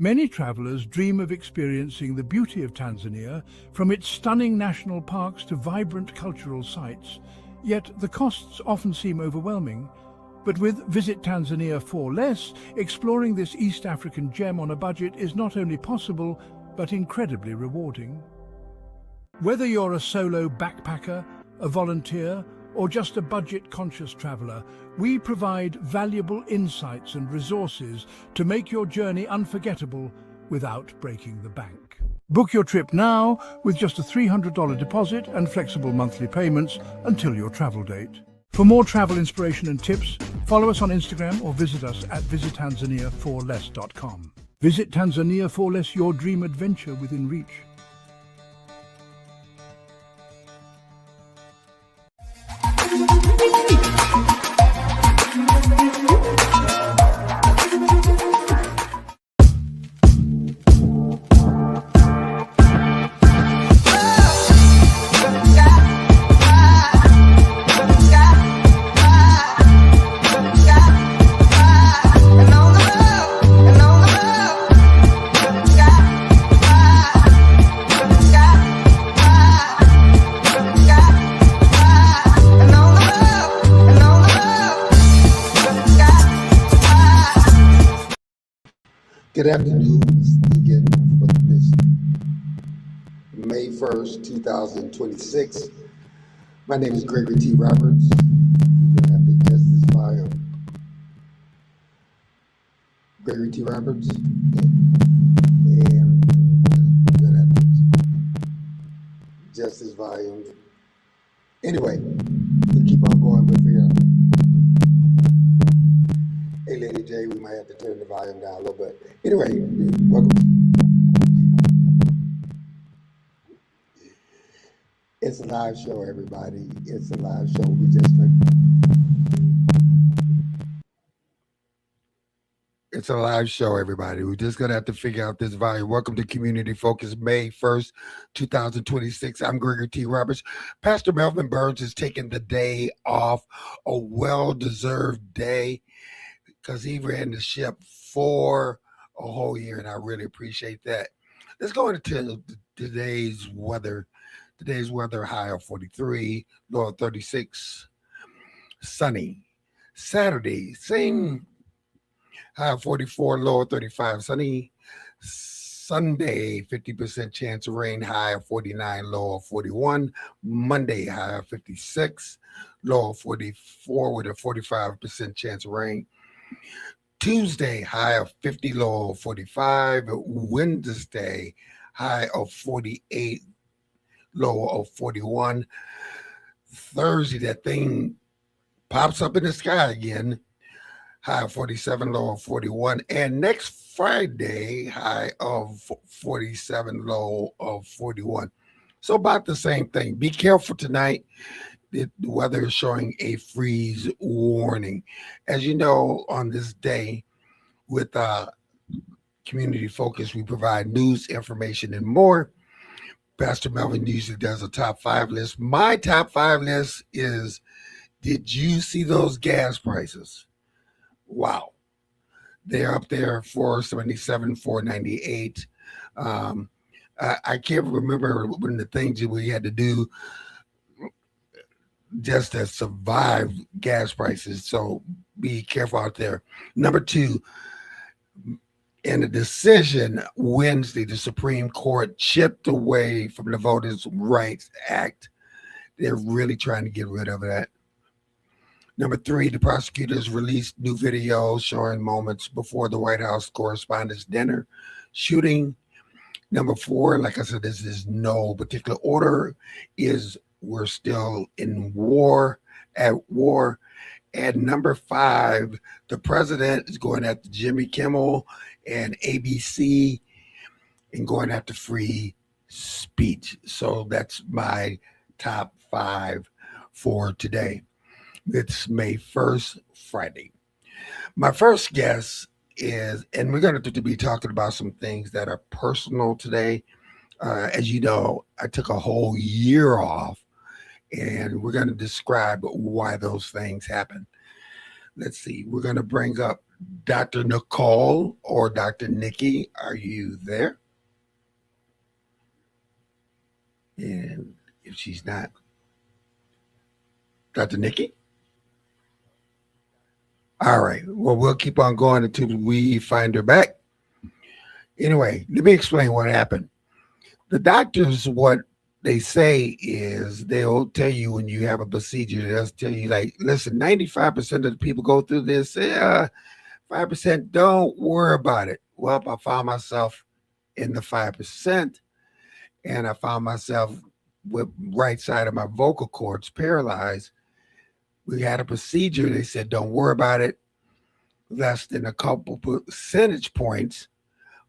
Many travelers dream of experiencing the beauty of Tanzania, from its stunning national parks to vibrant cultural sites. Yet the costs often seem overwhelming. But with Visit Tanzania for Less, exploring this East African gem on a budget is not only possible, but incredibly rewarding. Whether you're a solo backpacker, a volunteer, or just a budget-conscious traveler, we provide valuable insights and resources to make your journey unforgettable without breaking the bank. Book your trip now with just a $300 deposit and flexible monthly payments until your travel date. For more travel inspiration and tips, follow us on Instagram or visit us at visittanzaniaforless.com. Visit Tanzania for Less, your dream adventure within reach. Good afternoon again for this May 1st, 2026. My name is Gregory T. Roberts. We're going to have to adjust this volume. Gregory T. Roberts. And we're going to have to adjust this volume. Anyway, we'll keep on going with you. Hey, Lady J, we might have to turn the volume down a little bit. Anyway, welcome. It's a live show, everybody. It's a live show. It's a live show, everybody. We're just going to have to figure out this volume. Welcome to Community Focus, May 1st, 2026. I'm Gregory T. Roberts. Pastor Melvin Burns is taking the day off, a well-deserved day, because he ran the ship for a whole year, and I really appreciate that. Let's go into today's weather. Today's weather, high of 43, low of 36, sunny. Saturday, same, high of 44, low of 35, sunny. Sunday, 50% chance of rain, high of 49, low of 41. Monday, high of 56, low of 44 with a 45% chance of rain. Tuesday, high of 50, low of 45. Wednesday, high of 48, low of 41. Thursday, that thing pops up in the sky again, high of 47, low of 41. And next Friday, high of 47, low of 41. So about the same thing. Be careful tonight. The weather is showing a freeze warning. As you know, on this day with Community Focus, we provide news, information, and more. Pastor Melvin usually does a top 5 list. My top 5 list is, did you see those gas prices? Wow. They're up there, $4.77, $4.98. I can't remember when the things that we had to do just to survive gas prices. So be careful out there. Number 2, in a decision Wednesday, the Supreme Court chipped away from the Voters' Rights Act. They're really trying to get rid of that. Number 3, the prosecutors released new videos showing moments before the White House Correspondents' Dinner shooting. Number 4, like I said, this is no particular order, is we're still in war, at war. And number 5, the president is going after Jimmy Kimmel and ABC and going after free speech. So that's my top 5 for today. It's May 1st, Friday. My first guest is, and we're going to be talking about some things that are personal today. As you know, I took a whole year off, and we're going to describe why those things happen. Let's see. We're going to bring up Dr. Nicole or Dr. Nikki, are you there? And if she's not, Dr. Nikki? All right. Well, we'll keep on going until we find her back. Anyway, let me explain what happened. The doctors, what they say is they'll tell you when you have a procedure, they'll tell you, like, listen, 95% of the people go through this. 5% don't worry about it. Well, I found myself in the 5%, and I found myself with right side of my vocal cords paralyzed. We had a procedure. They said, don't worry about it. Less than a couple percentage points.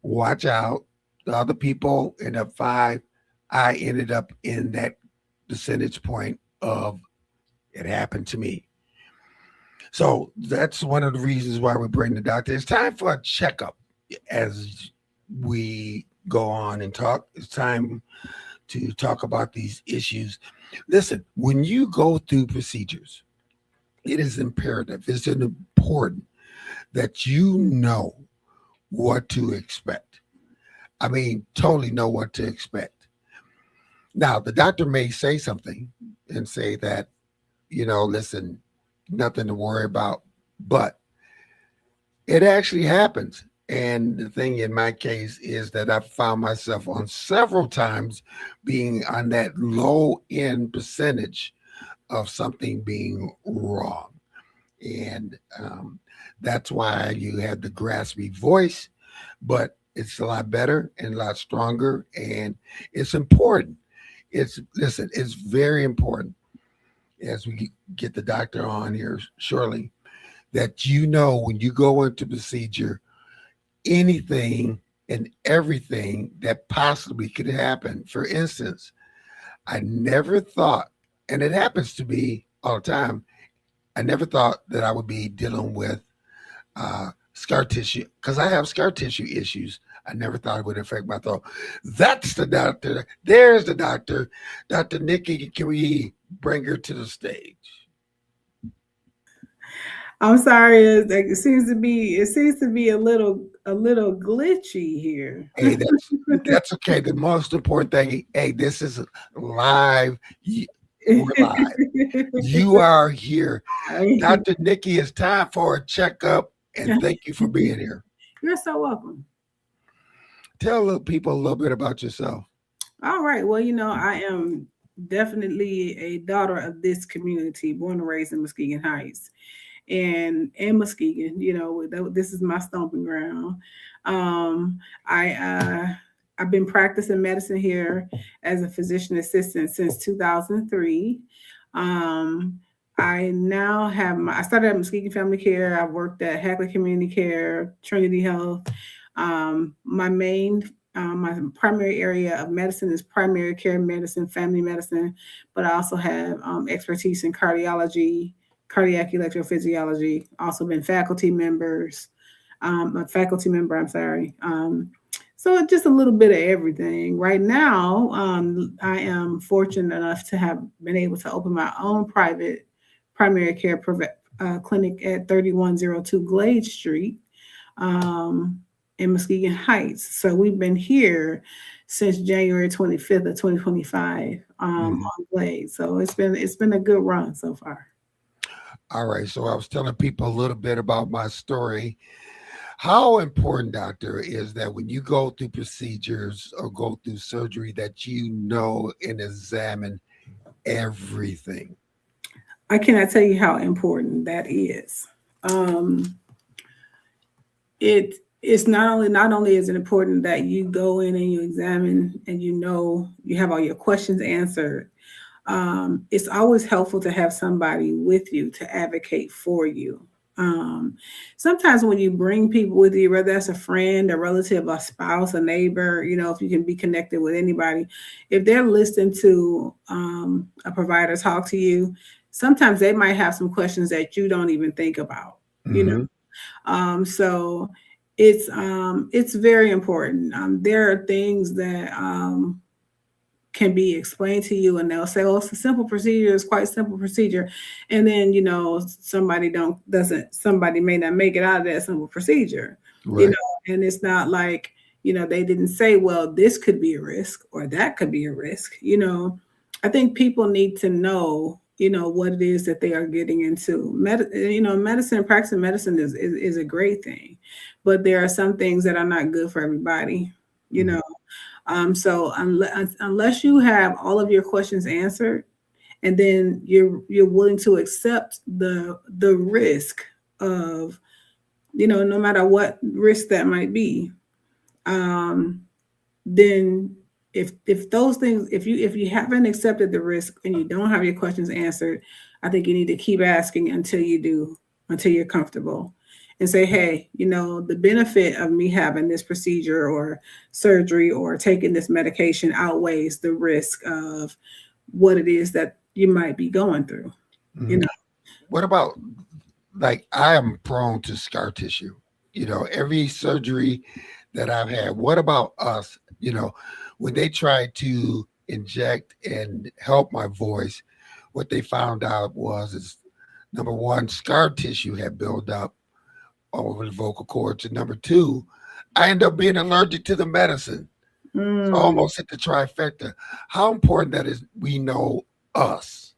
Watch out. The other people in the 5, I ended up in that percentage point of it happened to me. So that's one of the reasons why we bring the doctor. It's time for a checkup as we go on and talk. It's time to talk about these issues. Listen, when you go through procedures, it is imperative, it's important that you know what to expect. I mean, totally know what to expect. Now, the doctor may say something and say that, listen, nothing to worry about, but it actually happens. And the thing in my case is that I found myself on several times being on that low end percentage of something being wrong. And that's why you have the graspy voice, but it's a lot better and a lot stronger. And it's important. It's very important as we get the doctor on here shortly that when you go into procedure, anything and everything that possibly could happen. For instance, I never thought, and it happens to me all the time, I never thought that I would be dealing with scar tissue because I have scar tissue issues. I never thought it would affect my throat. That's the doctor. There's the doctor. Dr. Nikki, can we bring her to the stage? I'm sorry. It seems to be a little glitchy here. Hey, that's okay. The most important thing, hey, this is live. We're live. You are here. Dr. Nikki, it's time for a checkup, and thank you for being here. You're so welcome. Tell people a little bit about yourself. All right. Well, I am definitely a daughter of this community, born and raised in Muskegon Heights. And in Muskegon, this is my stomping ground. I've been practicing medicine here as a physician assistant since 2003. I now I started at Muskegon Family Care. I've worked at Hadley Community Care, Trinity Health. My primary area of medicine is primary care medicine, family medicine, but I also have expertise in cardiology, cardiac electrophysiology, also been faculty member, I'm sorry. So just a little bit of everything. Right now, I am fortunate enough to have been able to open my own private primary care clinic at 3102 Glade Street in Muskegon Heights. So we've been here since January 25th of 2025 on Glade. So it's been a good run so far. All right. So I was telling people a little bit about my story. How important, doctor, is that when you go through procedures or go through surgery that you know and examine everything? I cannot tell you how important that is. It's not only is it important that you go in and you examine and you have all your questions answered. It's always helpful to have somebody with you to advocate for you. Sometimes when you bring people with you, whether that's a friend, a relative, a spouse, a neighbor, if you can be connected with anybody, if they're listening to a provider talk to you, sometimes they might have some questions that you don't even think about, so it's very important. There are things that can be explained to you, and they'll say, "Oh, it's a simple procedure. It's quite simple procedure," and then somebody may not make it out of that simple procedure, Right. and it's not like they didn't say, "Well, this could be a risk or that could be a risk." I think people need to know, what it is that they are getting into. Medicine, practicing medicine is a great thing, but there are some things that are not good for everybody. You Mhm. know, so unless you have all of your questions answered, and then you're willing to accept the risk of, no matter what risk that might be, um, then if those things, if you haven't accepted the risk and you don't have your questions answered, I think you need to keep asking until you do, until you're comfortable, and say, hey, the benefit of me having this procedure or surgery or taking this medication outweighs the risk of what it is that you might be going through. you Mhm. know What about, like, I am prone to scar tissue. Every surgery that I've had. What about us? When they tried to inject and help my voice, what they found out was is number one, scar tissue had built up all over the vocal cords, and number two, I end up being allergic to the medicine. So I Mm. almost hit the trifecta. How important that is, we know us.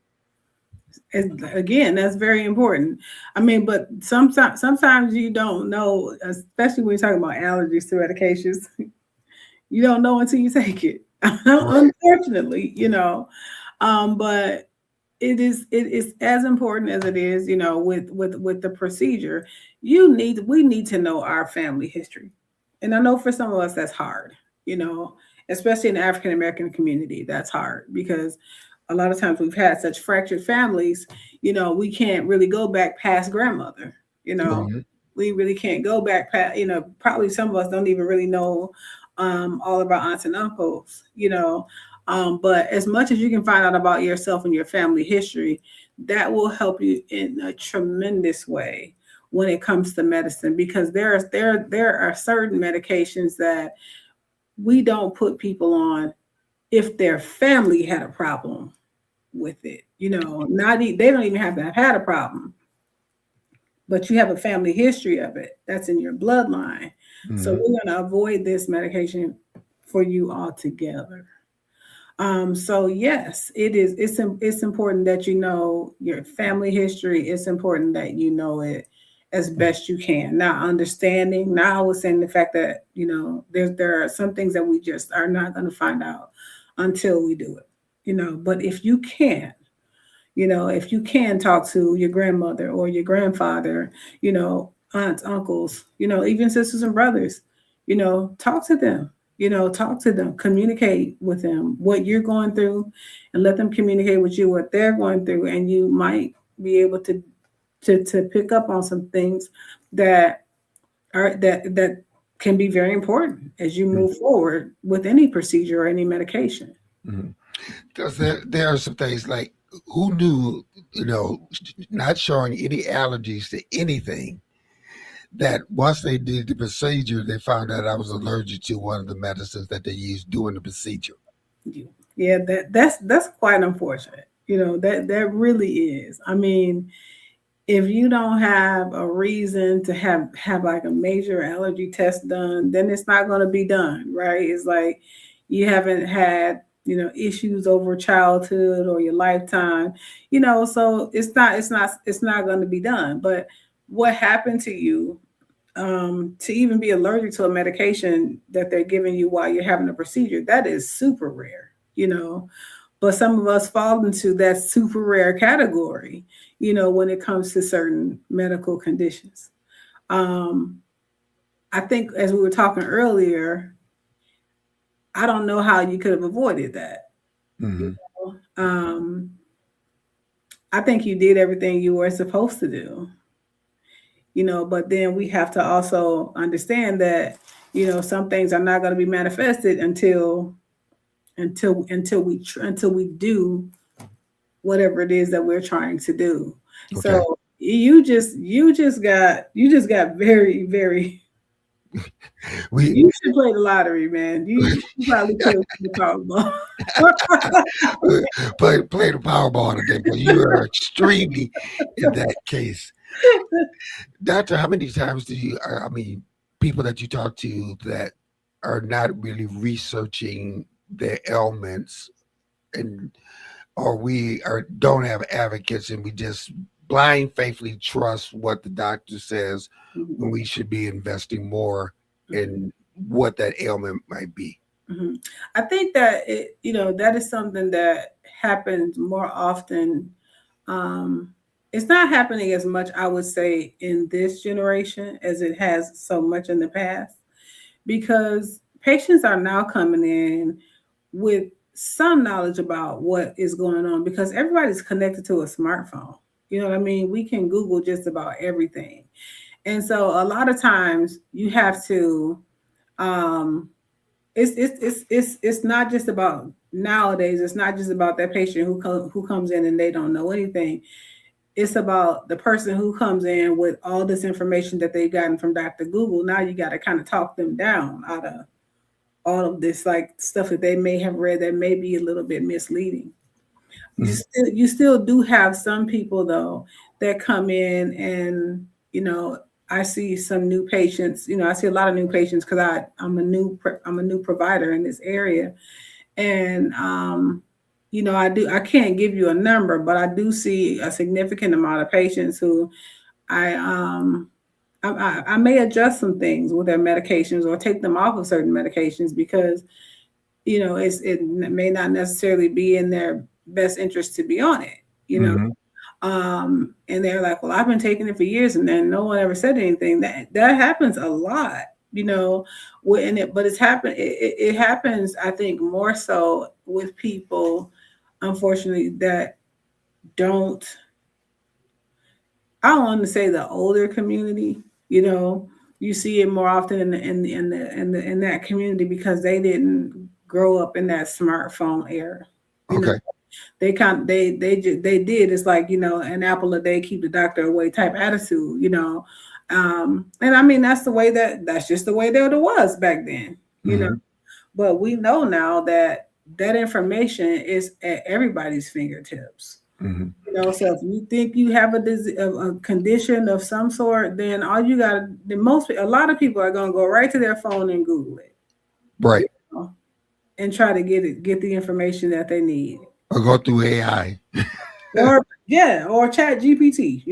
And again, that's very important. I mean, but sometimes you don't know, especially when you're talking about allergies to medications. You don't know until you take it. Right. Unfortunately, but it is as important as it is, with the procedure. We need to know our family history, and I know for some of us that's hard, you know, especially in the African American community. That's hard because a lot of times we've had such fractured families. We can't really go back past grandmother. You know, Mhm. we really can't go back past. Probably some of us don't even really know all of our aunts and uncles. But as much as you can find out about yourself and your family history, that will help you in a tremendous way when it comes to medicine, because there are certain medications that we don't put people on if their family had a problem with it. They don't even have to have had a problem, but you have a family history of it. That's in your bloodline. So Mhm. we're going to avoid this medication for you altogether. So yes, it is. It's important that you know your family history. It's important that you know it as best you can. Now, understanding. Now, I was saying the fact that there are some things that we just are not going to find out until we do it. But if you can talk to your grandmother or your grandfather, aunts, uncles, even sisters and brothers, talk to them, communicate with them what you're going through, and let them communicate with you what they're going through. And you might be able to pick up on some things that that can be very important as you Mhm. move forward with any procedure or any medication. Mhm. Because there are some things like, who knew, not showing any allergies to anything, that once they did the procedure, they found out I was allergic to one of the medicines that they used during the procedure. Yeah, that's quite unfortunate. That really is. I mean, if you don't have a reason to have like a major allergy test done, then it's not going to be done, right? It's like you haven't had issues over childhood or your lifetime, so it's not going to be done. But what happened to you, to even be allergic to a medication that they're giving you while you're having a procedure, that is super rare, but some of us fall into that super rare category, when it comes to certain medical conditions. Um, I think, as we were talking earlier, I don't know how you could have avoided that. You Hmm. um, I think you did everything you were supposed to do, but then we have to also understand that, some things are not going to be manifested until we do whatever it is that we're trying to do. Okay. So you just got very, very We You should play the lottery, man. You probably could have the Powerball. play the Powerball today, but you are extremely in that case. Doctor, how many times do you, I mean, people that you talk to that are not really researching their ailments and or we are don't have advocates and we just blind faithfully trust what the doctor says when we should be investing more in what that ailment might be? Mhm. I think that that is something that happens more often. Um, it's not happening as much, I would say, in this generation as it has so much in the past, because patients are now coming in with some knowledge about what is going on because everybody's connected to a smartphone. You know what I mean? We can Google just about everything. And so a lot of times you have to um it's not just about nowadays. It's not just about that patient who comes in and they don't know anything. It's about the person who comes in with all this information that they've gotten from Dr. Google. Now you got to kind of talk them down out of all of this like stuff that they may have read that may be a little bit misleading. You still do have some people though that come in and I see some new patients. I see a lot of new patients because I'm a new provider in this area, and I can't give you a number, but I do see a significant amount of patients who I I may adjust some things with their medications or take them off of certain medications because it may not necessarily be in their best interest to be on it. And they're like, well, I've been taking it for years, and then no one ever said anything. That happens a lot, but it's happened. It happens, I think, more so with people, unfortunately, that don't. I don't want to say the older community. You see it more often in that community because they didn't grow up in that smartphone era. Okay. They did. It's like, an apple a day keep the doctor away type attitude, and I mean that's just the way that it was back then, But we know now that information is at everybody's fingertips. So if you think you have a condition of some sort, then all you got a lot of people are gonna go right to their phone and Google it, Right. and try to get the information that they need. Or go through AI. or Chat GPT.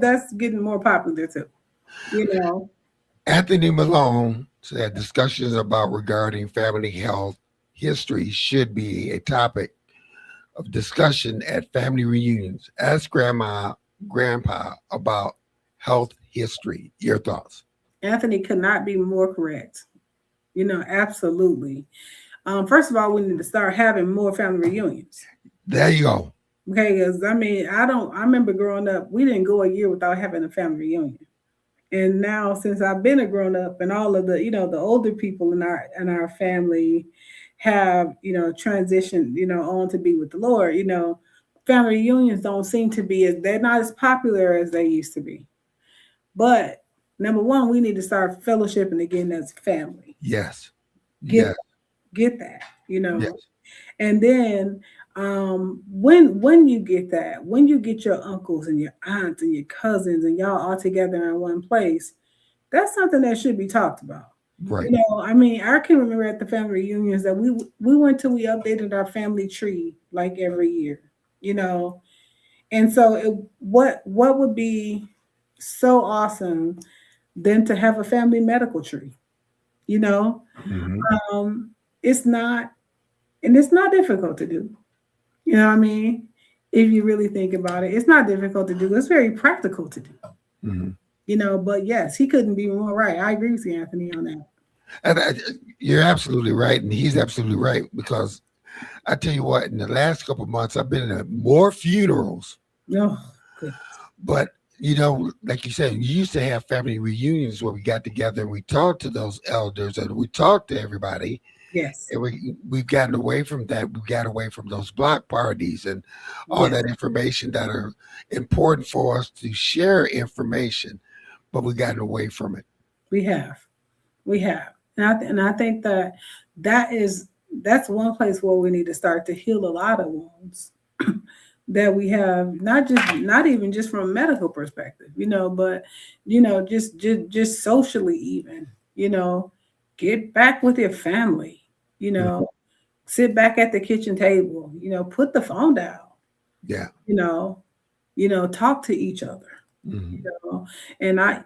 That's getting more popular too. Anthony Malone said discussions about regarding family health history should be a topic of discussion at family reunions. Ask grandma, grandpa about health history. Your thoughts? Anthony could not be more correct. Absolutely. First of all, we need to start having more family reunions. There you go. Okay, because I remember growing up, we didn't go a year without having a family reunion. And now, since I've been a grown up, and all of the the older people in our family have transitioned on to be with the Lord. Family reunions don't seem to be they're not as popular as they used to be. But number one, we need to start fellowshipping again as family. Yes. Get that, Yes. and then when you get that, when you get your uncles and your aunts and your cousins and y'all all together in one place, that's something that should be talked about. Right. I can remember at the family reunions that we went till we updated our family tree like every year, and so what would be so awesome than to have a family medical tree, it's not difficult to do. If you really think about it, it's not difficult to do. It's very practical to do. But yes, he couldn't be more right. I agree with you, Anthony, on that. And you're absolutely right, and he's absolutely right, because I tell you what, in the last couple of months, I've been at more funerals. Oh, good. But like you said, we used to have family reunions where we got together and we talked to those elders and we talked to everybody. Yes. And we've gotten away from that. We got away from those block parties and all that information that are important for us to share information, but we've gotten away from it. We have. We have. And I think that's one place where we need to start to heal a lot of wounds that we have, not even just from a medical perspective, but just socially even, get back with your family, you Mhm. know, sit back at the kitchen table, put the phone down, Yeah. you know, talk to each other. Mhm. know, and I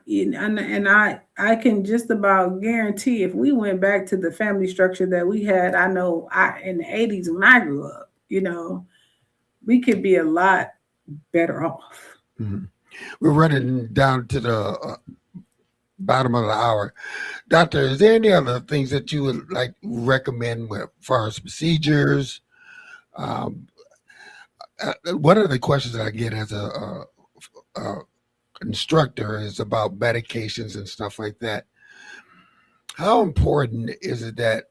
can just about guarantee if we went back to the family structure that we had, I know I in the 80s when I grew up, we could be a lot better off. Mhm. We're running down to the bottom of the hour. Doctor, is there any other things that you would like recommend with far as procedures? Um, one of the questions that I get as a instructor is about medications and stuff like that. How important is it that,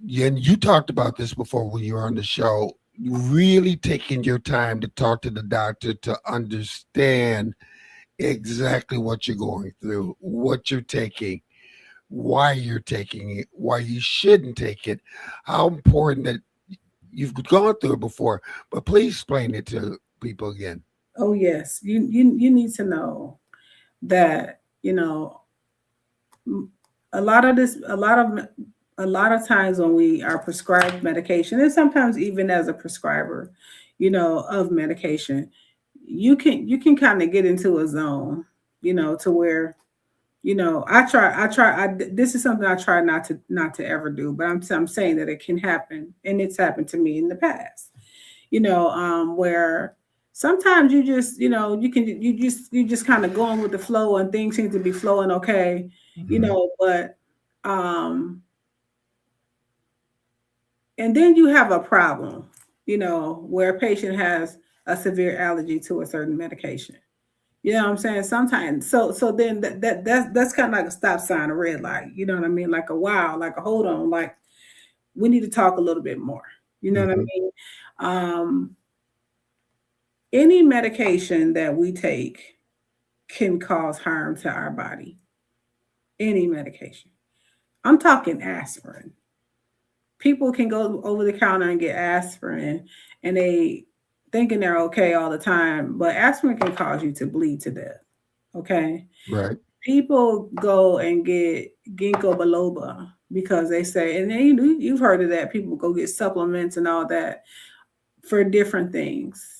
and you talked about this before when you were on the show, really taking your time to talk to the doctor to understand exactly what you're going through, what you're taking, why you're taking it, why you shouldn't take it, how important that you've gone through it before, but please explain it to people again. Oh yes, you need to know that a lot of this, a lot of times when we are prescribed medication, and sometimes even as a prescriber, of medication, you can kind of get into a zone, to where this is something I try not to ever do, but I'm saying that it can happen, and it's happened to me in the past, where sometimes you just you just kind of going with the flow and things seem to be flowing okay, Mhm. but um and then you have a problem, where a patient has a severe allergy to a certain medication. You know what I'm saying? Sometimes, so then that's kind of like a stop sign, a red light. You know what I mean? Like a wow, like a hold on, like we need to talk a little bit more. You know what I Mhm. mean? Um, any medication that we take can cause harm to our body. Any medication. I'm talking aspirin. People can go over the counter and get aspirin, and they thinking they're okay all the time, but aspirin can cause you to bleed to death. Okay. Right. People go and get ginkgo biloba because they say, and then you've heard of that. People go get supplements and all that for different things.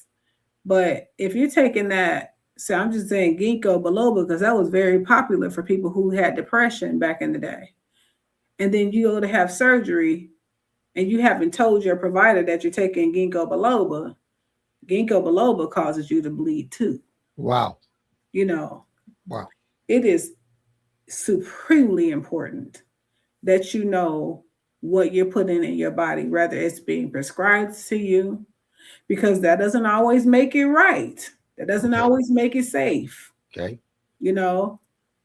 But if you're taking that, so I'm just saying ginkgo biloba because that was very popular for people who had depression back in the day. And then you go to have surgery and you haven't told your provider that you're taking ginkgo biloba causes you to bleed too. Wow. You know, Wow. it is supremely important that you know what you're putting in your body, whether it's being prescribed to you, because that doesn't always make it right. That doesn't Okay. always make it safe. Okay. You know,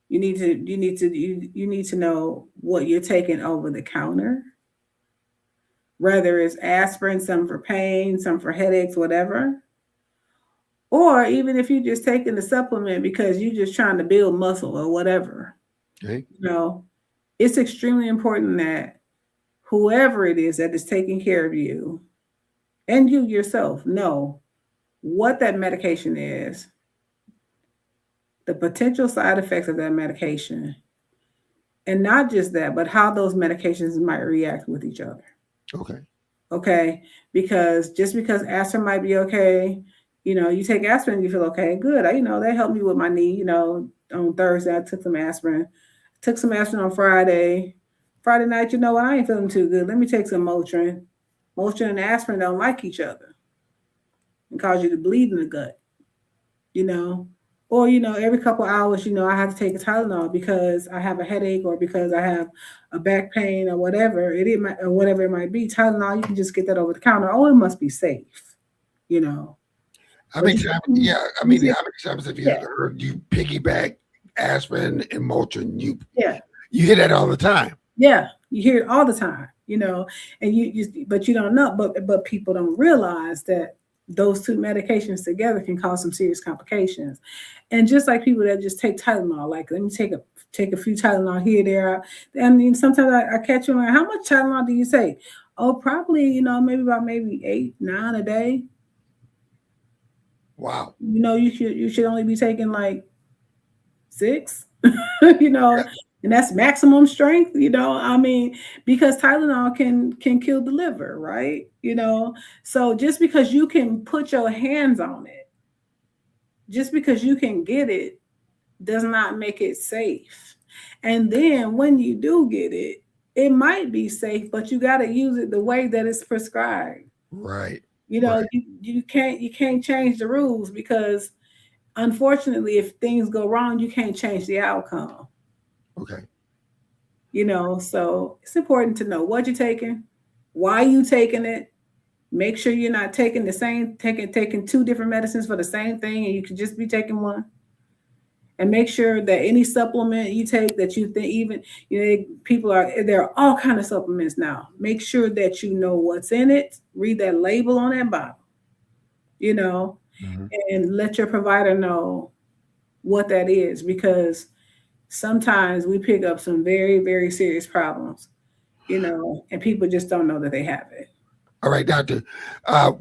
you need to know what you're taking over the counter, whether it's aspirin, some for pain, some for headaches, whatever. Or even if you're just taking the supplement because you're just trying to build muscle or whatever, Okay. it's extremely important that whoever it is that is taking care of you and you yourself know what that medication is, the potential side effects of that medication, and not just that, but how those medications might react with each other. Okay. Okay. Because just because aspirin might be okay, you take aspirin, you feel okay, good. That helped me with my knee. On Thursday, I took some aspirin. Took some aspirin on Friday. Friday night, you know what? I ain't feeling too good. Let me take some Motrin. Motrin and aspirin don't like each other and cause you to bleed in the gut, you know. Or, every couple hours, I have to take a Tylenol because I have a headache or because I have a back pain or whatever or whatever it might be. Tylenol, you can just get that over the counter. Oh, it must be safe, you know. How But many you, times? you Yeah. I you mean, take, how many times have you yeah, heard you piggyback aspirin and Motrin? yeah, You hear that all the time. yeah. You hear it all the time, and but you don't know, but people don't realize that those two medications together can cause some serious complications. And just like people that just take Tylenol, like let me take take a few Tylenol here, there. And then sometimes I catch you like, how much Tylenol do you take? Oh, probably, maybe 8, 9 a day. Wow. You should only be taking like 6, and that's maximum strength, because Tylenol can kill the liver, right? So just because you can put your hands on it, just because you can get it, does not make it safe. And then when you do get it, it might be safe, but you got to use it the way that it's prescribed. Right. Right. You can't change the rules, because unfortunately, if things go wrong, you can't change the outcome. Okay. So it's important to know what you're taking, why you taking it. Make sure you're not taking taking 2 different medicines for the same thing, and you can just be taking one. And make sure that any supplement you take that you think, even, there are all kind of supplements now. Make sure that you know what's in it. Read that label on that bottle, and let your provider know what that is, because sometimes we pick up some very, very serious problems, and people just don't know that they have it. All right, doctor. I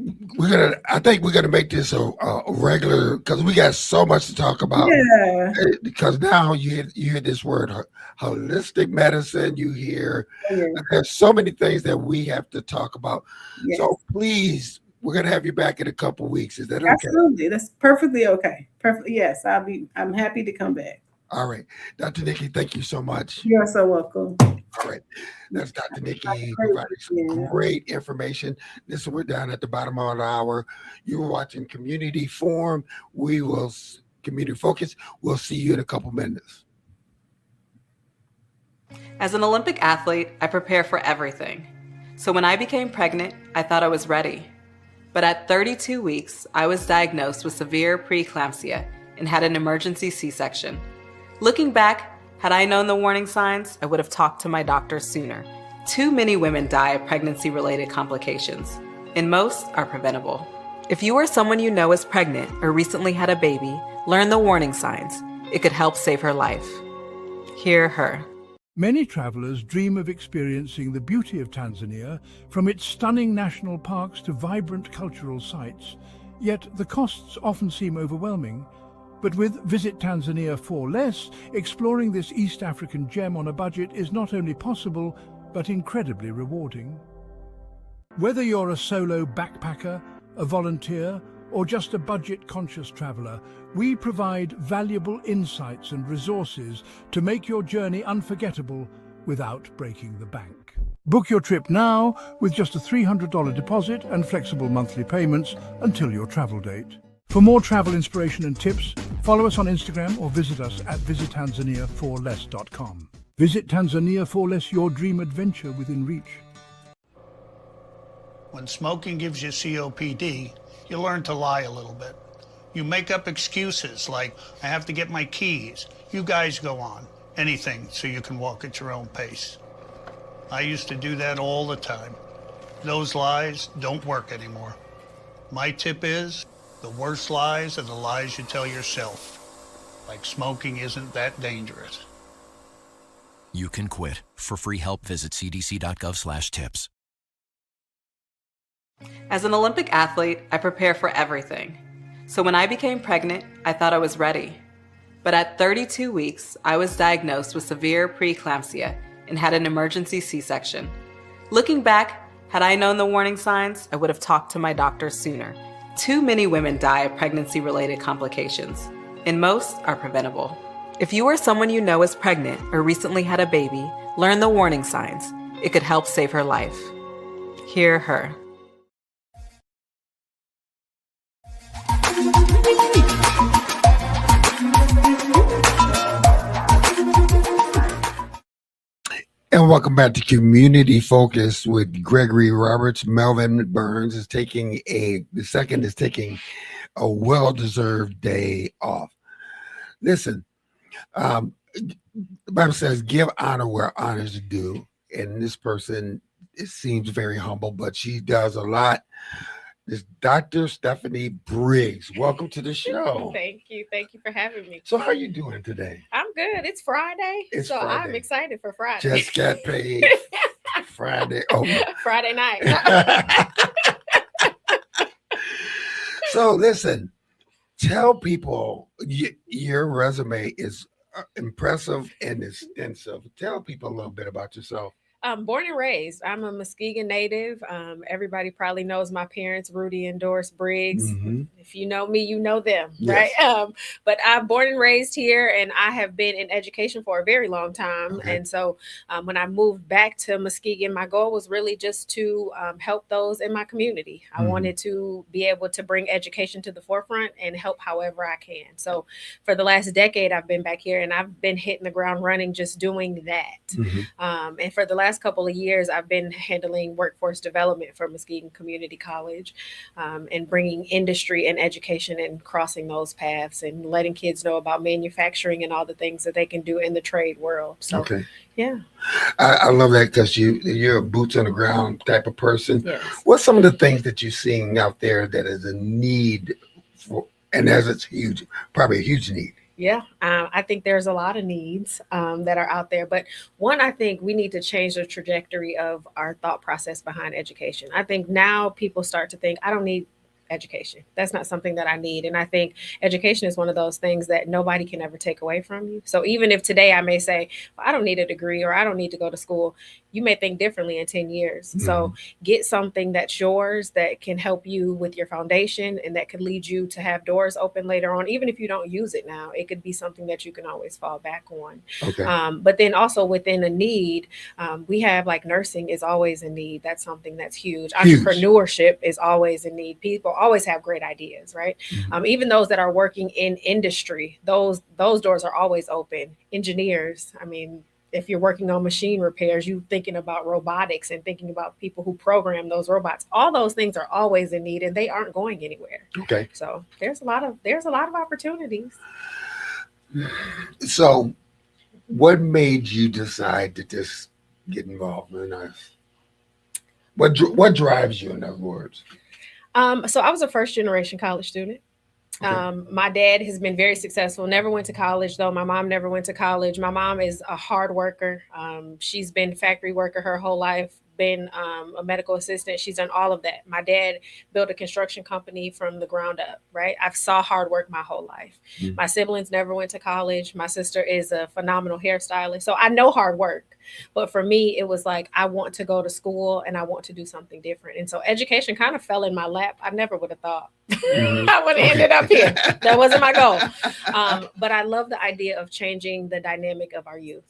think we're gonna make this a regular, because we got so much to talk about. Yeah. Because now you hear this word holistic medicine. You hear there's so many things that we have to talk about. Yes. So please, we're gonna have you back in a couple of weeks. Is that okay? Absolutely, that's perfectly okay. Perfect. Yes, I'm happy to come back. All right, Dr. Nikki, thank you so much. You're so welcome. All right, that's Dr. Nikki providing some great information. Listen, we're down at the bottom of the hour. You're watching Community Forum. Community Focus. We'll see you in a couple minutes. As an Olympic athlete, I prepare for everything. So when I became pregnant, I thought I was ready. But at 32 weeks, I was diagnosed with severe preeclampsia and had an emergency C-section. Looking back, had I known the warning signs, I would have talked to my doctor sooner. Too many women die of pregnancy-related complications, and most are preventable. If you or someone you know is pregnant or recently had a baby, learn the warning signs. It could help save her life. Hear her. Many travelers dream of experiencing the beauty of Tanzania, from its stunning national parks to vibrant cultural sites, yet the costs often seem overwhelming. But with Visit Tanzania for Less, exploring this East African gem on a budget is not only possible, but incredibly rewarding. Whether you're a solo backpacker, a volunteer, or just a budget-conscious traveler, we provide valuable insights and resources to make your journey unforgettable without breaking the bank. Book your trip now with just a $300 deposit and flexible monthly payments until your travel date. For more travel inspiration and tips, follow us on Instagram or visit us at visittanzaniaforless.com. Visit Tanzania for Less, your dream adventure within reach. When smoking gives you COPD, you learn to lie a little bit. You make up excuses like, I have to get my keys. You guys go on. Anything so you can walk at your own pace. I used to do that all the time. Those lies don't work anymore. My tip is, the worst lies are the lies you tell yourself. Like smoking isn't that dangerous. You can quit. For free help, visit cdc.gov/tips. As an Olympic athlete, I prepare for everything. So when I became pregnant, I thought I was ready. But at 32 weeks, I was diagnosed with severe preeclampsia and had an emergency C-section. Looking back, had I known the warning signs, I would have talked to my doctor sooner. Too many women die of pregnancy-related complications, and most are preventable. If you or someone you know is pregnant or recently had a baby, learn the warning signs. It could help save her life. Hear her. And welcome back to Community Focus with Gregory Roberts. Melvin Burns is taking the second is taking a well-deserved day off. Listen, the Bible says, give honor where honor is due. And this person, it seems very humble, but she does a lot is Dr. Stephanie Briggs. Welcome to the show. Thank you. Thank you for having me. So how you doing today? I'm good. It's Friday. It's so I'm Friday. excited for Friday. Just got paid Friday. Oh. Friday night. So listen, tell people your resume is impressive and extensive. Tell people a little bit about yourself. Born and raised. I'm a Muskegon native. Everybody probably knows my parents, Rudy and Doris Briggs. Mm-hmm. If you know me, you know them, Yes. right? But I'm born and raised here, and I have been in education for a very long time. Okay. And so when I moved back to Muskegon, my goal was really just to help those in my community. I Mhm. wanted to be able to bring education to the forefront and help however I can. So for the last decade, I've been back here, and I've been hitting the ground running, just doing that. Mhm. And for the last couple of years, I've been handling workforce development for Muskegon Community College, and bringing industry and education and crossing those paths and letting kids know about manufacturing and all the things that they can do in the trade world. So, Okay. yeah. I love that because you're a boots on the ground type of person. Yes. What's some of the things that you're seeing out there that is a need for, and as it's huge, probably a huge need? Yeah, I think there's a lot of needs that are out there. But one, I think we need to change the trajectory of our thought process behind education. I think now people start to think, I don't need education. That's not something that I need. And I think education is one of those things that nobody can ever take away from you. So even if today I may say, well, I don't need a degree or I don't need to go to school, you may think differently in 10 years. Mm-hmm. So get something that's yours that can help you with your foundation and that could lead you to have doors open later on. Even if you don't use it now, it could be something that you can always fall back on. Okay. But then also within a need, we have like nursing is always a need. That's something that's huge. Huge. Entrepreneurship is always a need. People always have great ideas, right? Mhm. Even those that are working in industry, those doors are always open. Engineers, I mean, if you're working on machine repairs, you thinking about robotics and thinking about people who program those robots. All those things are always in need, and they aren't going anywhere. Okay. So there's a lot of opportunities. So what made you decide to just get involved in us? What drives you, in other words? So I was a first generation college student. Okay. My dad has been very successful, never went to college though. My mom never went to college. My mom is a hard worker. She's been factory worker her whole life, been a medical assistant. She's done all of that. My dad built a construction company from the ground up, right? I've saw hard work my whole life. Mm. My siblings never went to college. My sister is a phenomenal hairstylist. So I know hard work. But for me, it was like, I want to go to school and I want to do something different. And so education kind of fell in my lap. I never would have thought Mhm. I would have ended up here. That wasn't my goal. But I love the idea of changing the dynamic of our youth.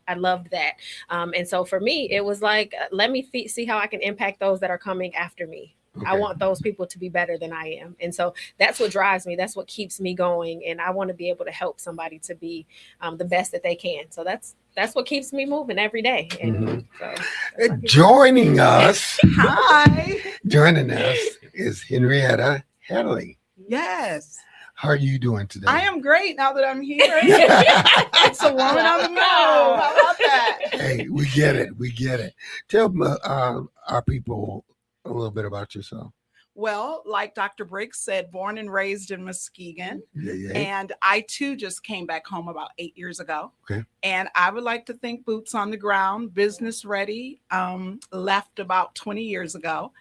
I loved that. And so for me, it was like, let me see how I can impact those that are coming after me. I Okay. want those people to be better than I am. And so that's what drives me. That's what keeps me going. And I want to be able to help somebody to be the best that they can. So that's what keeps me moving every day. And Mhm. so that's what keeps- Joining us Hi. is Henrietta Hadley. Yes. How are you doing today? I am great now that I'm here. It's a woman on the move. How about that? Hey, we get it. We get it. Tell our people a little bit about yourself. Well, like Dr. Briggs said, born and raised in Muskegon. Yeah. And I too just came back home about 8 years ago. Okay. And I would like to think boots on the ground, business ready, left about 20 years ago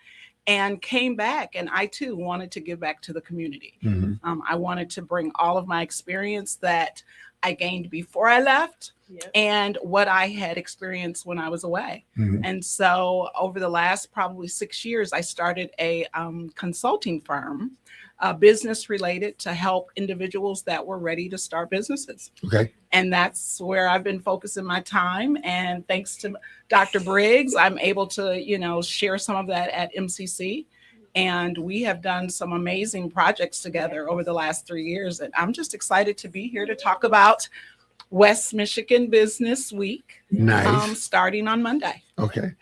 and came back. And I too wanted to give back to the community. Mhm. I wanted to bring all of my experience that I gained before I left Yep. and what I had experienced when I was away. Mhm. And so over the last probably 6 years, I started a consulting firm, business related, to help individuals that were ready to start businesses. Okay. And that's where I've been focusing my time. And thanks to Dr. Briggs, I'm able to, share some of that at MCC. And we have done some amazing projects together over the last 3 years. And I'm just excited to be here to talk about West Michigan Business Week, Nice. starting on Monday. Okay.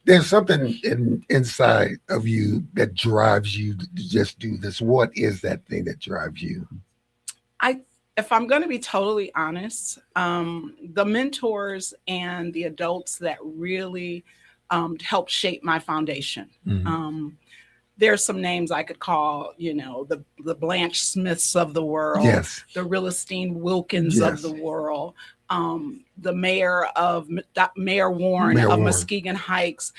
There's something inside of you that drives you to just do this. What is that thing that drives you? If I'm going to be totally honest, the mentors and the adults that really helped shape my foundation. Mhm. there's some names I could call, the Blanche Smiths of the world, Yes. the Realistine Wilkins of the world, the Mayor Warren of Muskegon Heights,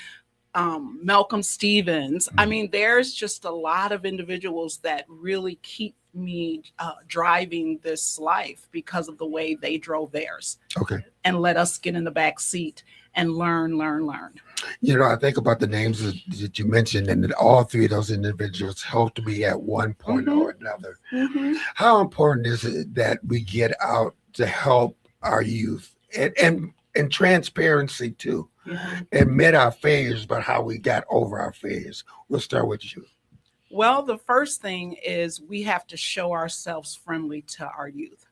Malcolm Stevens. I mean, there's just a lot of individuals that really keep me driving this life because of the way they drove theirs. Okay. And let us get in the back seat and learn. I think about the names that you mentioned, and that all three of those individuals helped me at one point or another. How important is it that we get out to help our youth and transparency too? Admit our failures, but how we got over our failures. We'll start with you. Well, the first thing is we have to show ourselves friendly to our youth.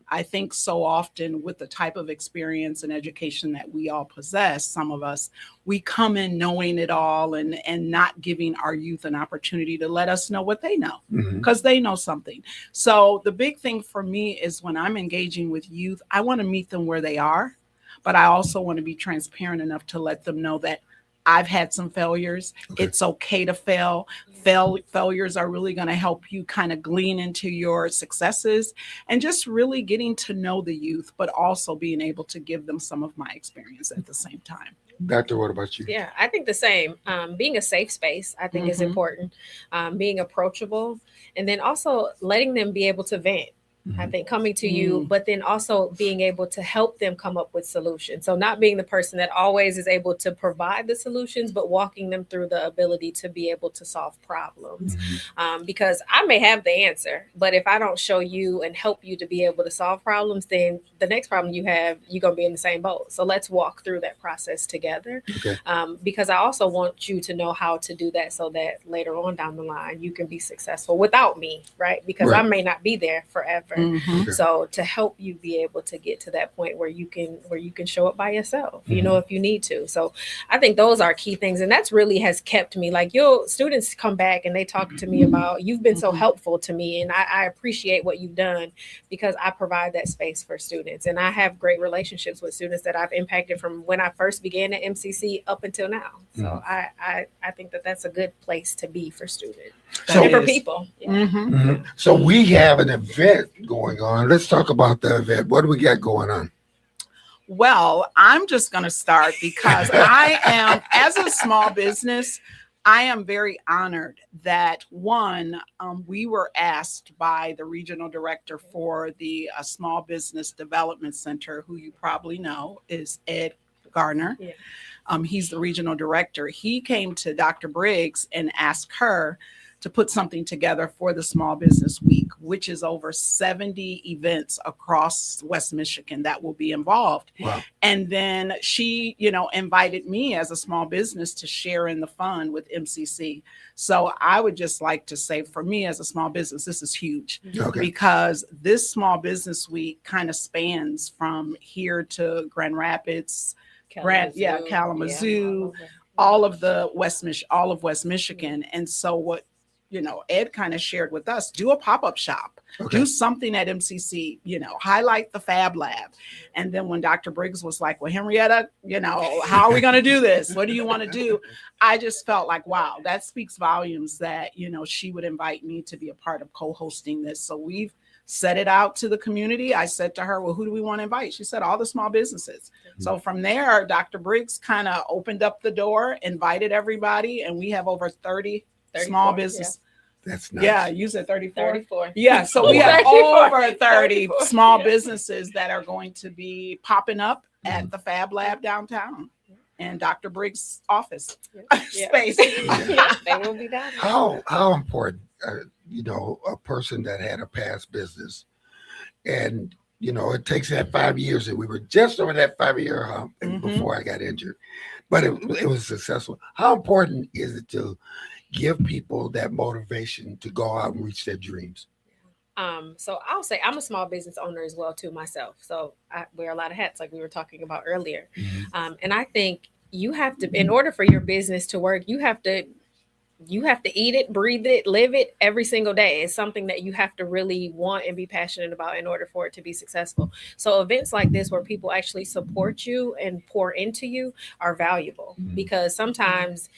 I think so often with the type of experience and education that we all possess, some of us, we come in knowing it all and not giving our youth an opportunity to let us know what they know, because they know something. So the big thing for me is when I'm engaging with youth, I want to meet them where they are, but I also want to be transparent enough to let them know that I've had some failures. It's okay to fail. Failures are really going to help you kind of glean into your successes, and just really getting to know the youth, but also being able to give them some of my experience at the same time. Doctor, what about you? Yeah, I think the same. Being a safe space, I think is important. Being approachable, and then also letting them be able to vent. I think coming to you, but then also being able to help them come up with solutions. So not being the person that always is able to provide the solutions, but walking them through the ability to be able to solve problems. Because I may have the answer, but if I don't show you and help you to be able to solve problems, then the next problem you have, you're going to be in the same boat. So let's walk through that process together. Because I also want you to know how to do that so that later on down the line, you can be successful without me, right? Because I may not be there forever. So to help you be able to get to that point where you can show up by yourself, if you need to. So I think those are key things. And that's really has kept me, like, your students come back and they talk to me about, you've been so helpful to me. And I appreciate what you've done, because I provide that space for students. And I have great relationships with students that I've impacted from when I first began at MCC up until now. So I think that that's a good place to be for students and for people. So we have an event going on. Let's talk about the event. What do we got going on? Well, I'm just going to start because I am, as a small business, I am very honored that we were asked by the regional director for the Small Business Development Center, who you probably know is Ed Garner. He's the regional director. He came to Dr. Briggs and asked her to put something together for the Small Business Week, which is over 70 events across West Michigan that will be involved. Wow. And then she, invited me as a small business to share in the fun with MCC. So I would just like to say, for me as a small business, this is huge, because this Small Business Week kind of spans from here to Grand Rapids, Kalamazoo, all of West Michigan. And so what Ed kind of shared with us, do a pop-up shop, do something at MCC, highlight the Fab Lab. And then when Dr. Briggs was like, well, Henrietta, how are we going to do this? What do you want to do? I just felt like, wow, that speaks volumes that, she would invite me to be a part of co-hosting this. So we've set it out to the community. I said to her, well, who do we want to invite? She said, all the small businesses. So from there, Dr. Briggs kind of opened up the door, invited everybody, and we have over 30 small business. That's nice. Yeah, you said 34. Yeah, so we have over 30 small businesses that are going to be popping up at the Fab Lab downtown and Dr. Briggs' office space. They will be down. How important, a person that had a past business, and it takes that 5 years, and we were just over that 5-year hump before I got injured, but it was successful. How important is it to give people that motivation to go out and reach their dreams? So I'll say I'm a small business owner as well too myself. So I wear a lot of hats, like we were talking about earlier. And I think you have to, in order for your business to work, you have to eat it, breathe it, live it every single day. It's something that you have to really want and be passionate about in order for it to be successful. So events like this, where people actually support you and pour into you, are valuable, because sometimes,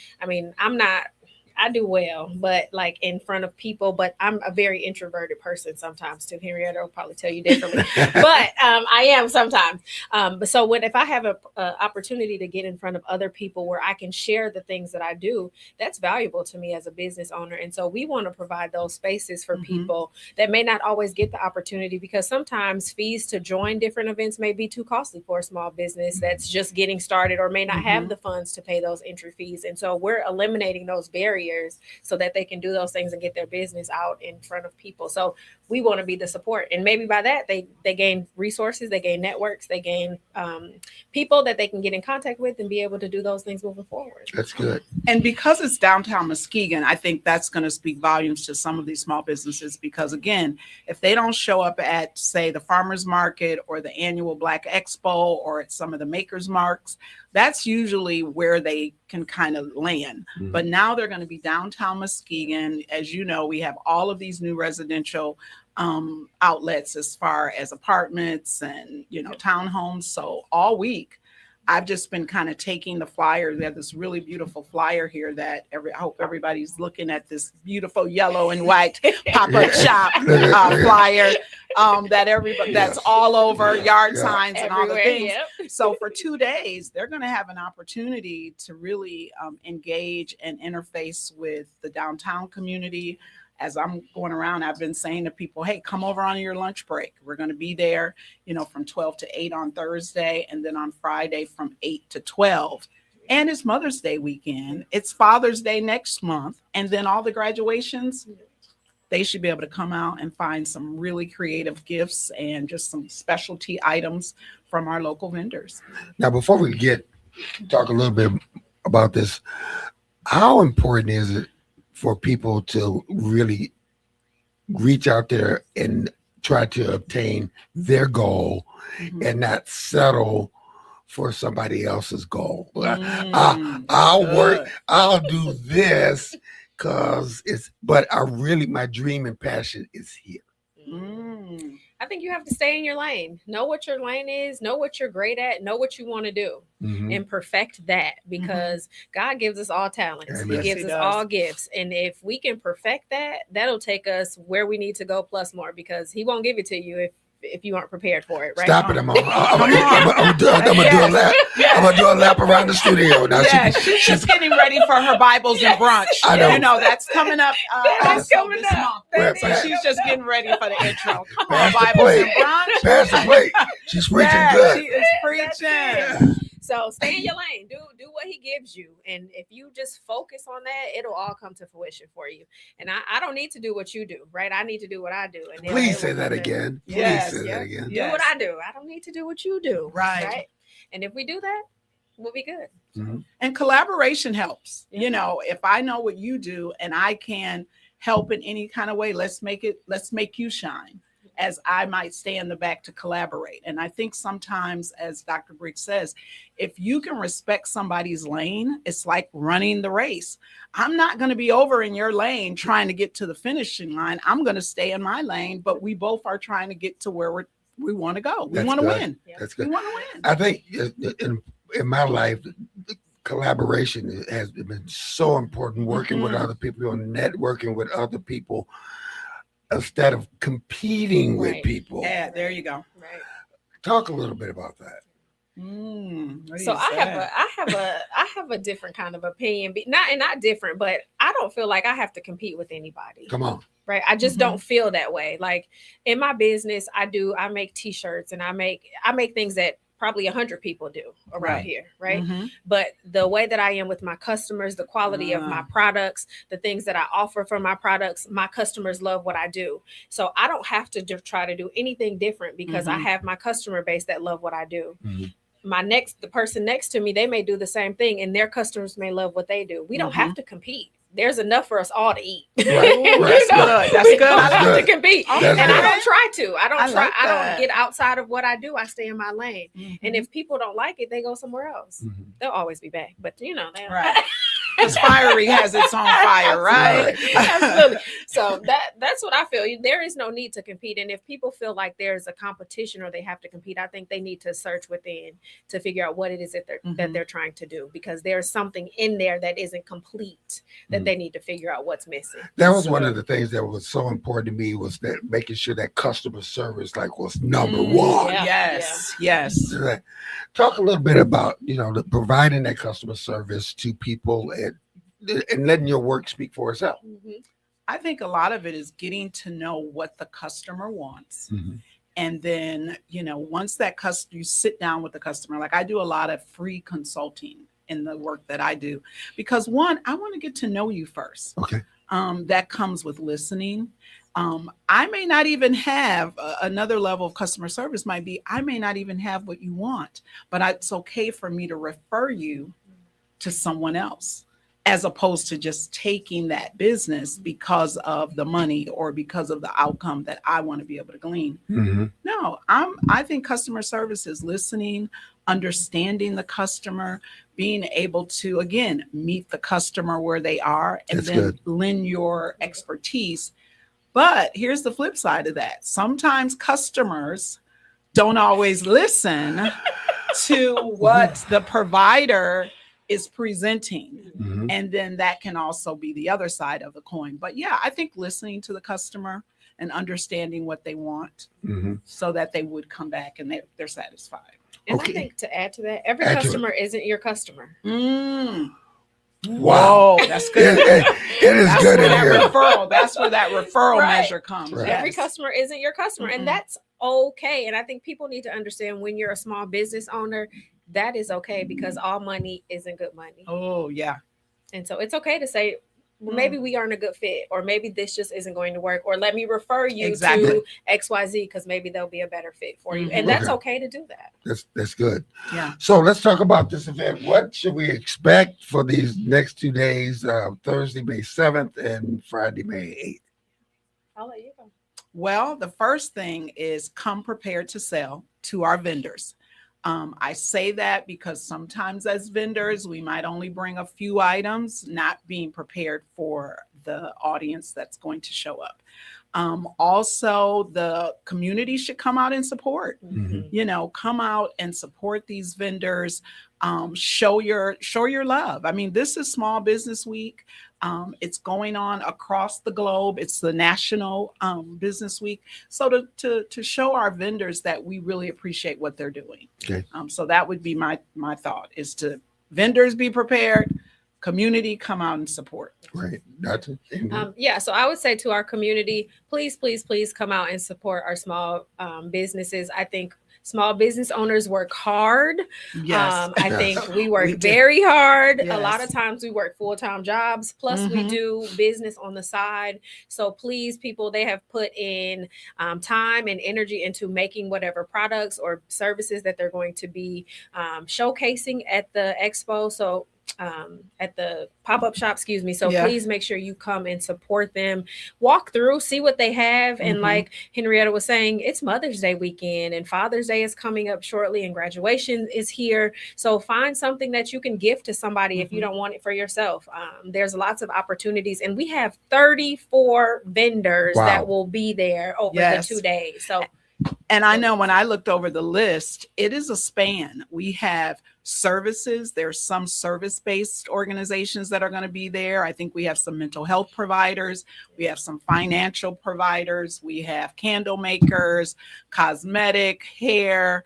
I do well, but like in front of people, but I'm a very introverted person sometimes too. Henrietta will probably tell you differently, but I am sometimes. But so if I have a opportunity to get in front of other people where I can share the things that I do, that's valuable to me as a business owner. And so we want to provide those spaces for people that may not always get the opportunity, because sometimes fees to join different events may be too costly for a small business that's just getting started or may not have the funds to pay those entry fees. And so we're eliminating those barriers so that they can do those things and get their business out in front of people. So we want to be the support. And maybe by that, they gain resources, they gain networks, they gain people that they can get in contact with and be able to do those things moving forward. That's good. And because it's downtown Muskegon, I think that's going to speak volumes to some of these small businesses, because again, if they don't show up at, say, the farmers market or the annual Black Expo or at some of the makers marks, that's usually where they can kind of land. But now they're going to be downtown Muskegon. As you know, we have all of these new residential outlets as far as apartments and, townhomes. So all week, I've just been kind of taking the flyer. They have this really beautiful flyer here that I hope everybody's looking at, this beautiful yellow and white pop-up shop flyer that everybody, that's all over yard signs and all the things. So for 2 days, they're going to have an opportunity to really engage and interface with the downtown community. As I'm going around, I've been saying to people, hey, come over on your lunch break. We're going to be there, from 12 to 8 on Thursday, and then on Friday from 8 to 12. And it's Mother's Day weekend. It's Father's Day next month. And then all the graduations, they should be able to come out and find some really creative gifts and just some specialty items from our local vendors. Now, before we talk a little bit about this, how important is it for people to really reach out there and try to obtain their goal and not settle for somebody else's goal? I'll work, I'll do this because but my dream and passion is here. I think you have to stay in your lane. Know what your lane is, know what you're great at, know what you want to do, and perfect that, because God gives us all talents. He gives us all gifts. And if we can perfect that, that'll take us where we need to go plus more, because he won't give it to you if you aren't prepared for it, right? Stop it, I'm gonna do a lap. I'm gonna do a lap around the studio. Now she's getting ready for her Bibles and brunch. I know that's coming up. That's coming this month. So she's just getting ready for the intro. Come on, Bibles and brunch. Pass the plate. She's preaching good. She is preaching. So stay in your lane. Do what he gives you. And if you just focus on that, it'll all come to fruition for you. And I don't need to do what you do, right? I need to do what I do. And please say that again. Please say that again. Do what I do. I don't need to do what you do. Right. And if we do that, we'll be good. And collaboration helps. If I know what you do and I can help in any kind of way, let's make you shine, as I might stay in the back to collaborate. And I think sometimes, as Dr. Briggs says, if you can respect somebody's lane, it's like running the race. I'm not going to be over in your lane trying to get to the finishing line. I'm going to stay in my lane, but we both are trying to get to where we want to go. We want to win. That's good. We want to win. I think in my life, collaboration has been so important, working with other people, networking with other people, instead of competing with people. Yeah, there you go. Right. Talk a little bit about that. So I have a different kind of opinion, not different, but I don't feel like I have to compete with anybody. Come on. Right. I just don't feel that way. Like in my business, I make t-shirts and I make things that probably 100 people do around here. Right. But the way that I am with my customers, the quality of my products, the things that I offer from my products, my customers love what I do. So I don't have to try to do anything different, because I have my customer base that love what I do. The person next to me, they may do the same thing and their customers may love what they do. We don't have to compete. There's enough for us all to eat. That's good. I don't have to compete. I don't try to. I don't get outside of what I do. I stay in my lane. And if people don't like it, they go somewhere else. They'll always be back. But they don't. It's fiery has its own fire, right? Absolutely. So that's what I feel. There is no need to compete. And if people feel like there's a competition or they have to compete, I think they need to search within to figure out what it is that they're trying to do, because there's something in there that isn't complete that they need to figure out what's missing. That was one of the things that was so important to me, was that making sure that customer service was number one. Yes. Talk a little bit about, providing that customer service to people and letting your work speak for itself. I think a lot of it is getting to know what the customer wants. And then, once that you sit down with the customer, like I do a lot of free consulting in the work that I do, because one, I want to get to know you first. Okay. That comes with listening. I may not even have another level of customer service might be, I may not even have what you want, but it's okay for me to refer you to someone else, as opposed to just taking that business because of the money or because of the outcome that I want to be able to glean. No, I think customer service is listening, understanding the customer, being able to, again, meet the customer where they are, and then lend your expertise. But here's the flip side of that. Sometimes customers don't always listen to what the provider is presenting. And then that can also be the other side of the coin. But yeah, I think listening to the customer and understanding what they want so that they would come back and they're satisfied. And I think to add to that, every customer isn't your customer. Wow, that's good. It is good in here. That's where that referral measure comes. Right. Every customer isn't your customer, and that's okay. And I think people need to understand, when you're a small business owner, that is okay, because all money isn't good money. Oh, yeah. And so it's okay to say, well, maybe we aren't a good fit, or maybe this just isn't going to work, or let me refer you to XYZ because maybe they'll be a better fit for you. And that's okay to do that. That's good. Yeah. So let's talk about this event. What should we expect for these next 2 days, Thursday, May 7th and Friday, May 8th? I'll let you go. Well, the first thing is come prepared to sell to our vendors. I say that because sometimes as vendors, we might only bring a few items, not being prepared for the audience that's going to show up. Also, the community should come out and support. Come out and support these vendors. Show your love. I mean, this is Small Business Week. It's going on across the globe. It's the National Business Week. So to show our vendors that we really appreciate what they're doing. Okay. So that would be my thought, is to vendors be prepared, community come out and support. Right. That's it. So I would say to our community, please come out and support our small businesses. I think small business owners work hard. Yes. I think we work very hard. Yes. A lot of times we work full-time jobs, plus we do business on the side. So please, people, they have put in time and energy into making whatever products or services that they're going to be showcasing at the expo. So at the pop-up shop, So please make sure you come and support them, walk through, see what they have. And like Henrietta was saying, it's Mother's Day weekend and Father's Day is coming up shortly and graduation is here. So find something that you can gift to somebody if you don't want it for yourself. There's lots of opportunities, and we have 34 vendors that will be there over the 2 days. So, and I know when I looked over the list, it is a span. We have services. There's some service-based organizations that are going to be there. I think we have some mental health providers. We have some financial providers. We have candle makers, cosmetic, hair.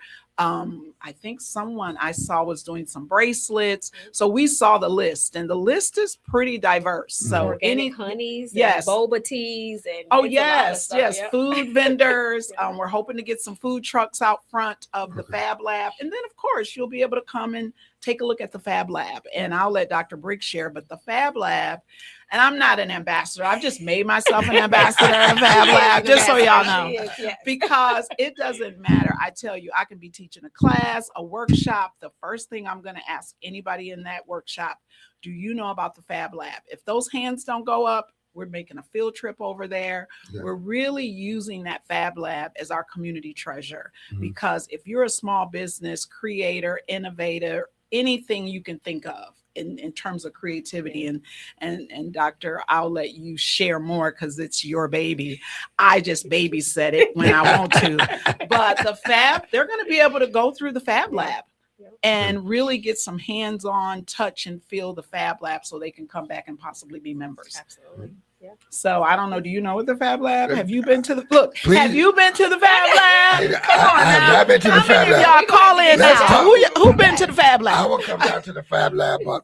I think someone I saw was doing some bracelets. So we saw the list, and the list is pretty diverse. So organic honeys, yes, and boba teas, and food vendors. We're hoping to get some food trucks out front of the Fab Lab, and then of course you'll be able to come and take a look at the Fab Lab. And I'll let Dr. Briggs share, but the Fab Lab. And I'm not an ambassador. I've just made myself an ambassador of Fab Lab, just so y'all know. Because it doesn't matter. I tell you, I can be teaching a class, a workshop. The first thing I'm going to ask anybody in that workshop, do you know about the Fab Lab? If those hands don't go up, we're making a field trip over there. Yeah. We're really using that Fab Lab as our community treasure. Because if you're a small business creator, innovator, anything you can think of, in terms of creativity. And Doctor, I'll let you share more because it's your baby. I just babysit it when I want to. But the Fab, they're going to be able to go through the Fab Lab and really get some hands-on touch and feel the Fab Lab so they can come back and possibly be members. Absolutely. Yeah. So I don't know. Do you know what the Fab Lab? Have you been to the Please. Have you been to the Fab Lab? Come on I have now. not been to the How Fab many of Lab. y'all call in Let's now? talk. Who been to the Fab I Lab? will come down to the Fab Lab, but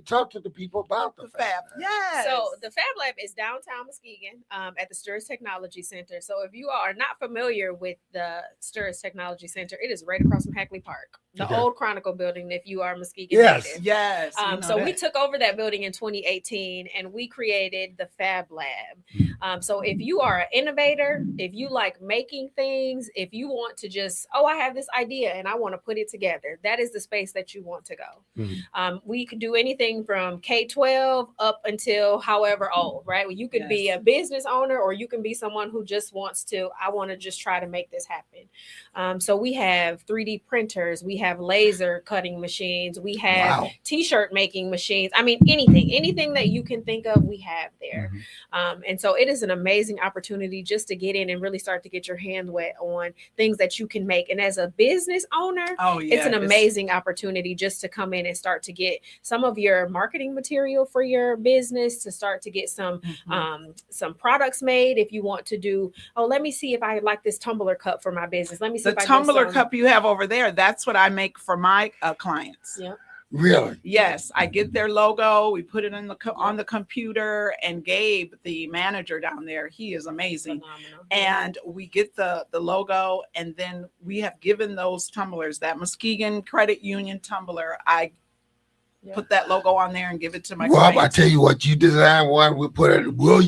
talk to the people about the The Fab. Yes. So the Fab Lab is downtown Muskegon at the Sturris Technology Center. So if you are not familiar with the Sturris Technology Center, it is right across from Hadley Park, the old Chronicle building. If you are Muskegon native, Yes. so we took over that building in 2018, and we created the Fab Lab. So if you are an innovator, if you like making things, if you want to just, I have this idea and I want to put it together, that is the space that you want to go. We could do anything from K-12 up until however old, right? You could be a business owner, or you can be someone who just wants to, I want to just try to make this happen. So we have 3D printers, we have laser cutting machines, we have t-shirt making machines. I mean, anything that you can think of, we have there. And so it is an amazing opportunity just to get in and really start to get your hand wet on things that you can make. And as a business owner, it's an amazing opportunity just to come in and start to get some of your marketing material for your business, to start to get some products made. If you want to do, let me see if I like this tumbler cup for my business. Let me see the tumbler cup you have over there. That's what I make for my clients. Yeah. Really? Yes, I get their logo. We put it on the computer, and Gabe, the manager down there, he is amazing. Phenomenal. And we get the logo, and then we have given those tumblers, that Muskegon Credit Union tumbler. I put that logo on there and give it to my clients. I tell you what, you design one, we'll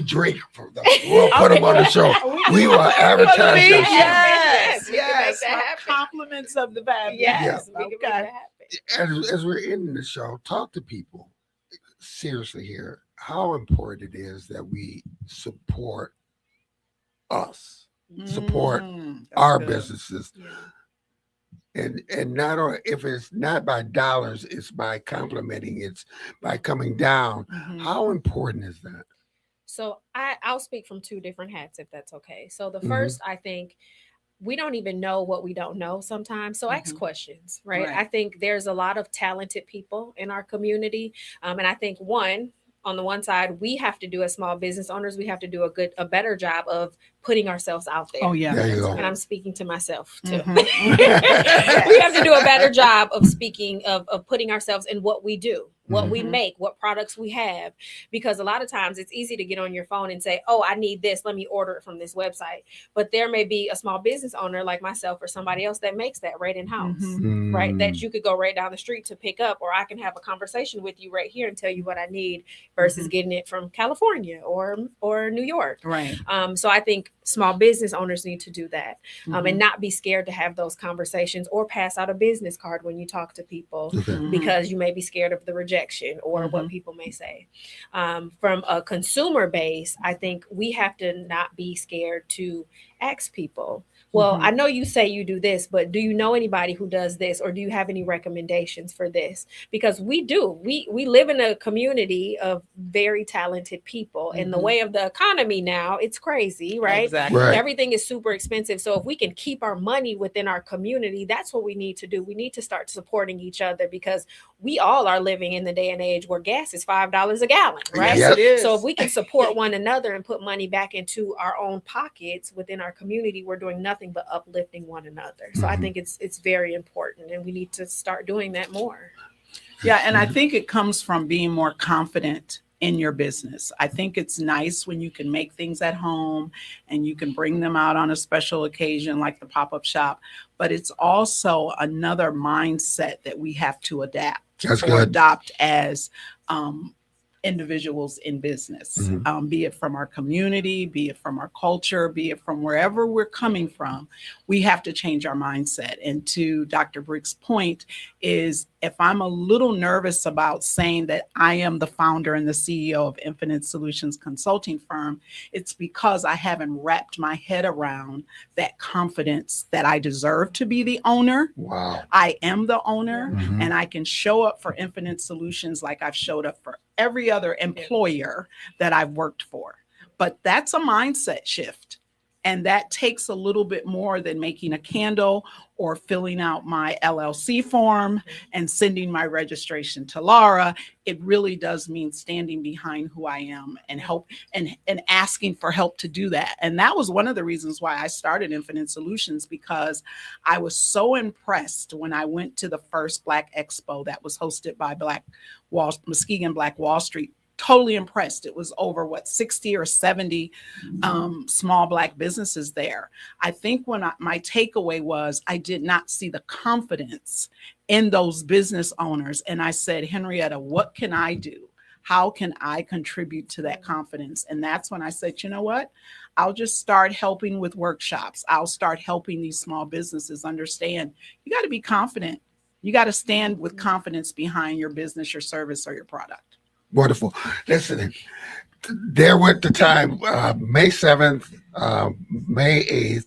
drink from them. We'll put them on the show. We will advertise them. Yes. Compliments of the Fab. Yes. Okay. As we're ending the show, talk to people seriously here. How important it is that we support us, support our businesses. And not only, if it's not by dollars, it's by complimenting, it's by coming down. How important is that? So I'll speak from two different hats, if that's okay. So the first, I think we don't even know what we don't know sometimes. So ask questions, right? I think there's a lot of talented people in our community. And I think on the one side, we have to do, as small business owners, we have to do a better job of putting ourselves out there. Oh, yeah. There you go. And I'm speaking to myself too. We have to do a better job of speaking, of putting ourselves in what we do, what we make, what products we have. Because a lot of times it's easy to get on your phone and say, I need this, let me order it from this website. But there may be a small business owner like myself or somebody else that makes that right in-house, right? That you could go right down the street to pick up, or I can have a conversation with you right here and tell you what I need versus getting it from California or New York. Right. So I think small business owners need to do that, and not be scared to have those conversations, or pass out a business card when you talk to people, because you may be scared of the rejection or what people may say. From a consumer base, I think we have to not be scared to ask people, well, I know you say you do this, but do you know anybody who does this? Or do you have any recommendations for this? Because we do. We live in a community of very talented people. In the way of the economy now, it's crazy, right? Exactly. Right. Everything is super expensive. So if we can keep our money within our community, that's what we need to do. We need to start supporting each other, because we all are living in the day and age where gas is $5 a gallon, right? Yes, it is. So if we can support one another and put money back into our own pockets within our community, we're doing nothing but uplifting one another. So I think it's very important, and we need to start doing that more. Yeah, and I think it comes from being more confident in your business. I think it's nice when you can make things at home and you can bring them out on a special occasion like the pop-up shop, but it's also another mindset that we have to adapt or adopt as individuals in business, be it from our community, be it from our culture, be it from wherever we're coming from. We have to change our mindset. And to Dr. Briggs' point is if I'm a little nervous about saying that I am the founder and the CEO of Infinite Solutions Consulting Firm, it's because I haven't wrapped my head around that confidence that I deserve to be the owner. Wow. I am the owner, and I can show up for Infinite Solutions like I've showed up for every other employer that I've worked for. But that's a mindset shift. And that takes a little bit more than making a candle or filling out my LLC form and sending my registration to Laura. It really does mean standing behind who I am and help and asking for help to do that. And that was one of the reasons why I started Infinite Solutions, because I was so impressed when I went to the first Black Expo that was hosted by Muskegon Black Wall Street. Totally impressed. It was over 60 or 70 small Black businesses there. I think my takeaway was I did not see the confidence in those business owners. And I said, Henrietta, what can I do? How can I contribute to that confidence? And that's when I said, you know what? I'll just start helping with workshops. I'll start helping these small businesses understand you got to be confident. You got to stand with confidence behind your business, your service, or your product. Wonderful. Listen, there went the time, May 7th, May 8th,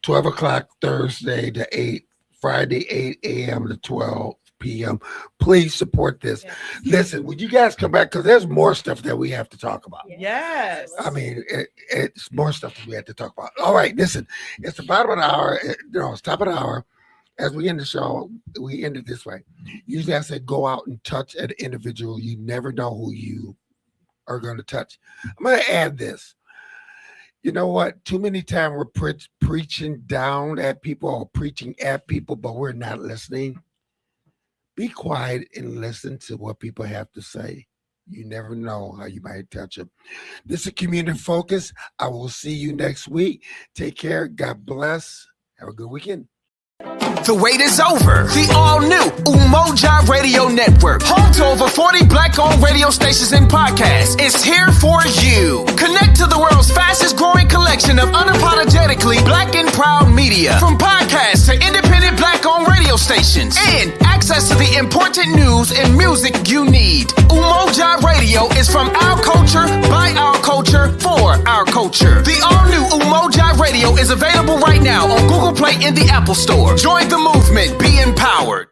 12 o'clock Thursday to 8, Friday, 8 a.m. to 12 p.m. Please support this. Yes. Listen, would you guys come back? Because there's more stuff that we have to talk about. Yes. I mean, it's more stuff that we have to talk about. All right, listen, it's about an hour. It's top of an hour. As we end the show, we end it this way. Usually I say go out and touch an individual. You never know who you are going to touch. I'm going to add this. You know what? Too many times we're preaching down at people or preaching at people, but we're not listening. Be quiet and listen to what people have to say. You never know how you might touch them. This is Community Focus. I will see you next week. Take care. God bless. Have a good weekend. The wait is over. The all-new Umoja Radio Network, home to over 40 Black-owned radio stations and podcasts, is here for you. Connect to the world's fastest-growing collection of unapologetically Black and proud media, from podcasts to independent Black-owned radio stations, and access to the important news and music you need. Umoja Radio is from our culture, by our culture, for our culture. The all-new Umoja Radio is available right now on Google Play and the Apple Store. Join the movement. Be empowered.